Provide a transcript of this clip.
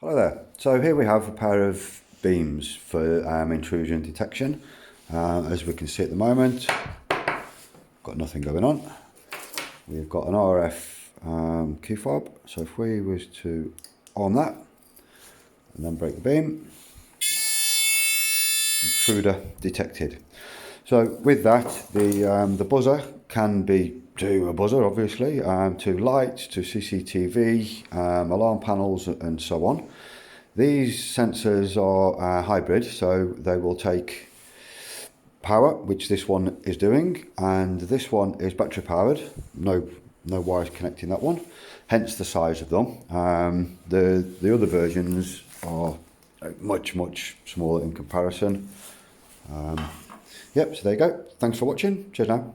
Hello there. So here we have a pair of beams for intrusion detection. As we can see at the moment, got nothing going on. We've got an RF key fob. So if we was to on that and then break the beam, intruder detected. So with that, the buzzer can be to a buzzer, obviously, to lights, to CCTV, alarm panels, and so on. These sensors are hybrid, so they will take power, which this one is doing, and this one is battery powered. No wires connecting that one, hence the size of them. The other versions are much smaller in comparison. Yep, so there you go. Thanks for watching. Cheers now.